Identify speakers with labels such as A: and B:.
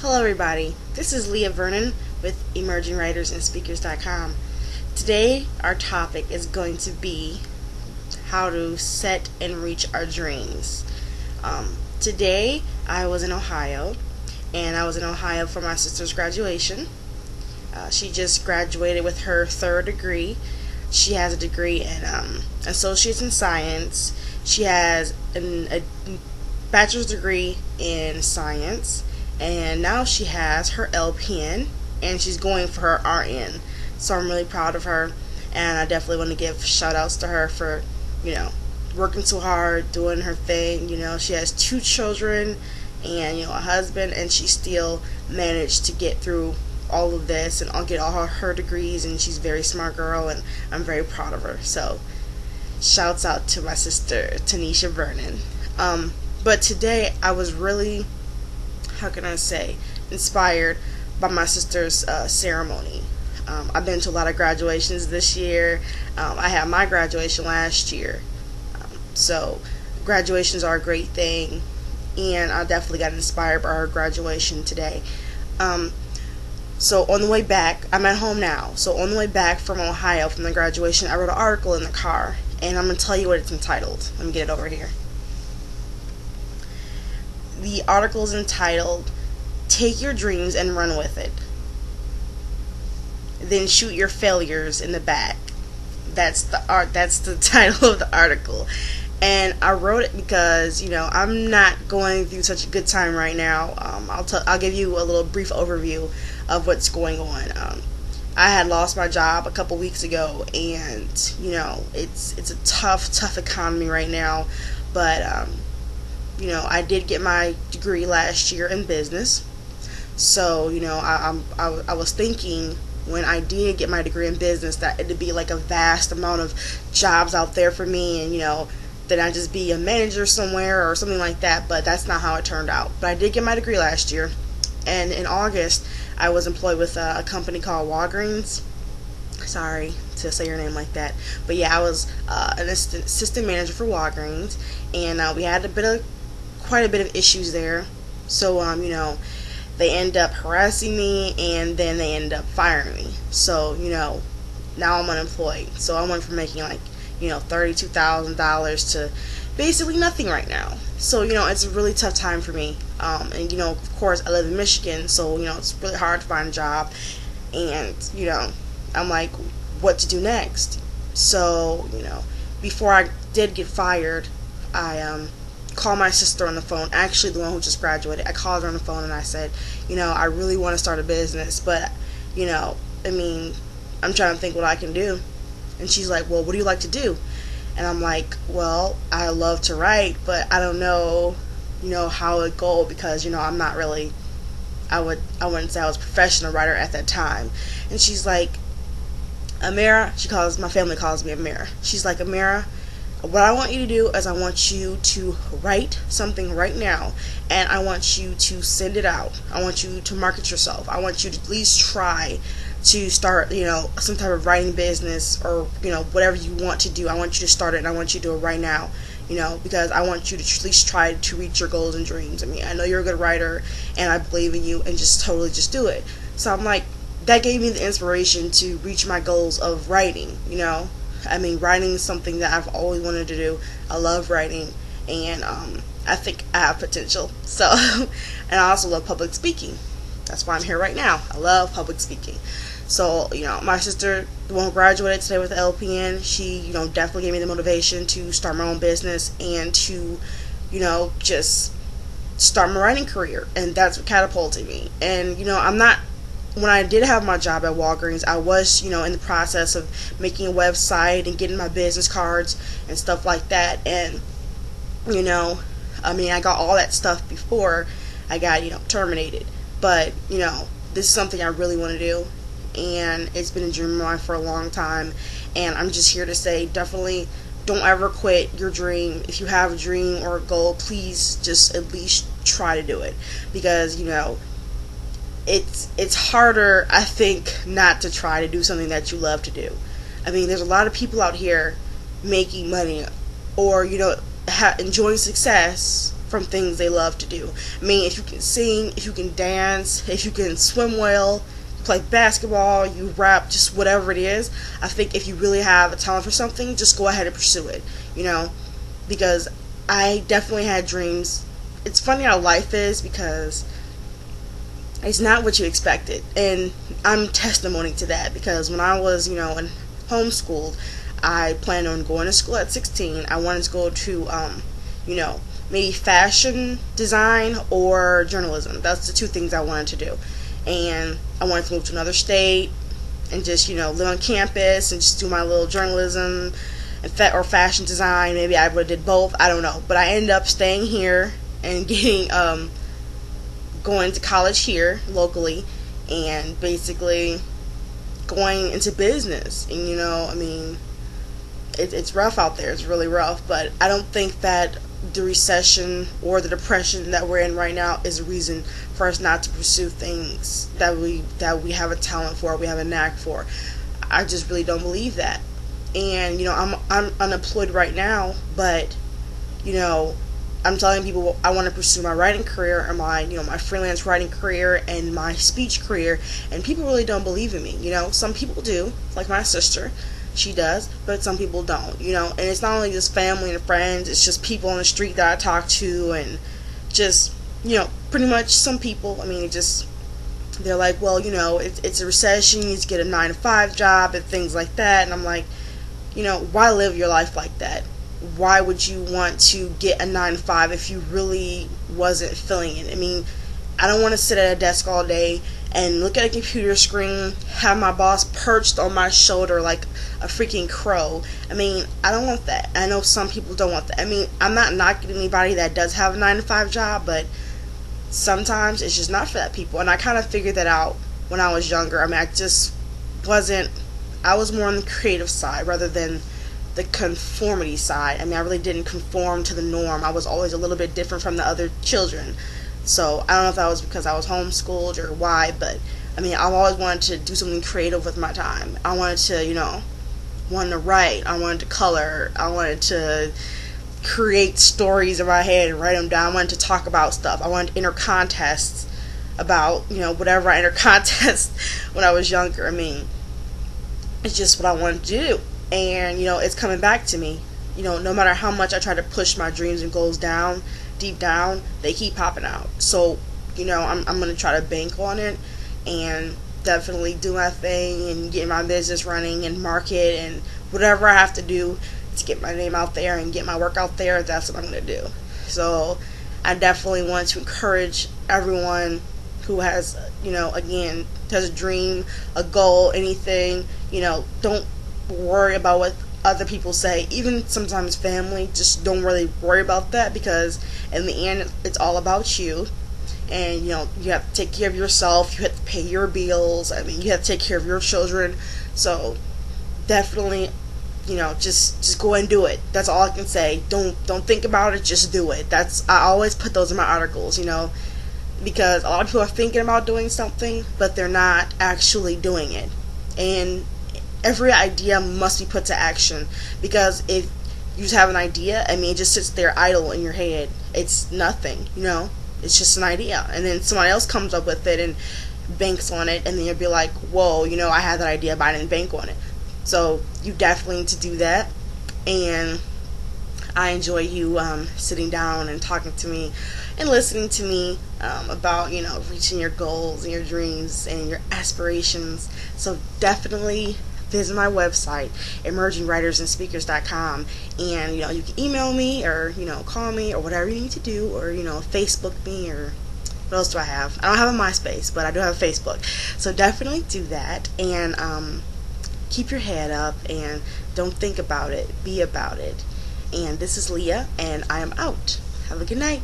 A: Hello everybody, this is Leah Vernon with emergingwritersandspeakers.com. Today our topic is going to be how to set and reach our dreams. Today I was in Ohio, and I was in Ohio for my sister's graduation. She just graduated with her third degree. She has a degree in Associates in Science. She has a bachelor's degree in Science, and now she has her LPN, and she's going for her RN. So I'm really proud of her, and I definitely want to give shout outs to her for, working so hard, doing her thing. She has 2 children and, a husband, and she still managed to get through all of this and I'll get all her degrees, and she's a very smart girl, and I'm very proud of her. So shouts out to my sister Tanisha Vernon. But today I was really, inspired by my sister's ceremony. I've been to a lot of graduations this year. I had my graduation last year. So graduations are a great thing, and I definitely got inspired by her graduation today. So on the way back, I'm at home now. So on the way back from Ohio from the graduation, I wrote an article in the car, and I'm going to tell you what it's entitled. Let me get it over here. The article is entitled, "Take Your Dreams and Run With It. Then Shoot Your Failures in the Back." That's the title of the article. And I wrote it because, I'm not going through such a good time right now. I'll give you a little brief overview of what's going on. I had lost my job a couple weeks ago, and it's a tough economy right now. But I did get my degree last year in business. So I was thinking, when I did get my degree in business, that it'd be like a vast amount of jobs out there for me, and that I'd just be a manager somewhere or something like that. But that's not how it turned out. But I did get my degree last year, and in August I was employed with a company called Walgreens. Sorry to say your name like that, but yeah, I was an assistant manager for Walgreens, and we had quite a bit of issues there. So they end up harassing me, and then they end up firing me. So now I'm unemployed. So I went from making $32,000 to basically nothing right now. So it's a really tough time for me. And of course I live in Michigan, so it's really hard to find a job. And I'm like, what to do next? So before I did get fired, I called my sister on the phone, actually the one who just graduated. I called her on the phone and I said, I really want to start a business, but I'm trying to think what I can do. And she's like, well, what do you like to do? And I'm like, well, I love to write, but I don't know how it go, because I'm not really, I wouldn't say I was a professional writer at that time. And she's like, Amira, my family calls me Amira. She's like, Amira, what I want you to do is I want you to write something right now, and I want you to send it out. I want you to market yourself. I want you to at least try to start, some type of writing business, or, whatever you want to do. I want you to start it, and I want you to do it right now, because I want you to at least try to reach your goals and dreams. I know you're a good writer, and I believe in you, and just do it. So I'm like, that gave me the inspiration to reach my goals of writing, writing is something that I've always wanted to do. I love writing, and I think I have potential. So, and I also love public speaking. That's why I'm here right now. I love public speaking. So, my sister, the one who graduated today with the LPN, she, definitely gave me the motivation to start my own business and to, just start my writing career. And that's what catapulted me. And, when I did have my job at Walgreens, I was, in the process of making a website and getting my business cards and stuff like that. And, I got all that stuff before I got, terminated. But, this is something I really want to do. And it's been a dream of mine for a long time. And I'm just here to say, definitely don't ever quit your dream. If you have a dream or a goal, please just at least try to do it. Because, it's harder, I think, not to try to do something that you love to do. There's a lot of people out here making money, or enjoying success from things they love to do. I mean, if you can sing, if you can dance, if you can swim well, play basketball, you rap, just whatever it is, I think if you really have a talent for something, just go ahead and pursue it, because I definitely had dreams. It's funny how life is, because it's not what you expected, and I'm testimony to that, because when I was, in homeschooled, I planned on going to school at 16. I wanted to go to, maybe fashion design or journalism. That's the two things I wanted to do. And I wanted to move to another state and just, live on campus and just do my little journalism or fashion design. Maybe I would have did both. I don't know. But I ended up staying here and getting, going to college here locally, and basically going into business. And, it's rough out there. It's really rough. But I don't think that the recession or the depression that we're in right now is a reason for us not to pursue things that we have a talent for, we have a knack for. I just really don't believe that. And I'm unemployed right now, but I'm telling people I want to pursue my writing career, or my freelance writing career and my speech career, and people really don't believe in me. Some people do, like my sister. She does, but some people don't, and it's not only just family and friends, it's just people on the street that I talk to, and just, pretty much some people, they're like, well, it's a recession, you need to get a 9-to-5 job and things like that, and I'm like, why live your life like that? Why would you want to get a 9-to-5 if you really wasn't feeling it? I don't want to sit at a desk all day and look at a computer screen, have my boss perched on my shoulder like a freaking crow. I don't want that. I know some people don't want that. I'm not knocking anybody that does have a 9-to-5 job, but sometimes it's just not for that people. And I kind of figured that out when I was younger. I was more on the creative side rather than the conformity side. I really didn't conform to the norm. I was always a little bit different from the other children. So I don't know if that was because I was homeschooled or why, but I've always wanted to do something creative with my time. I wanted to, wanted to write, I wanted to color, I wanted to create stories in my head and write them down. I wanted to talk about stuff. I wanted to enter contests about, whatever I entered contests when I was younger. It's just what I wanted to do. And, it's coming back to me. No matter how much I try to push my dreams and goals down, deep down, they keep popping out. So, I'm going to try to bank on it and definitely do my thing and get my business running and market and whatever I have to do to get my name out there and get my work out there. That's what I'm going to do. So, I definitely want to encourage everyone who has, again, has a dream, a goal, anything, don't worry about what other people say. Even sometimes family, just don't really worry about that, because in the end it's all about you. And you have to take care of yourself, you have to pay your bills, you have to take care of your children. So definitely, just go and do it. That's all I can say. Don't think about it, just do it. I always put those in my articles, because a lot of people are thinking about doing something, but they're not actually doing it. And every idea must be put to action, because if you just have an idea, it just sits there idle in your head. It's nothing, it's just an idea, and then someone else comes up with it and banks on it, and then you'll be like, whoa, I had that idea, but I didn't bank on it. So you definitely need to do that. And I enjoy you sitting down and talking to me and listening to me about reaching your goals and your dreams and your aspirations. So definitely visit my website, emergingwritersandspeakers.com, and you can email me or call me or whatever you need to do, or Facebook me, or what else do I have? I don't have a MySpace, but I do have a Facebook. So definitely do that, and keep your head up and don't think about it, be about it. And this is Leah, and I am out. Have a good night.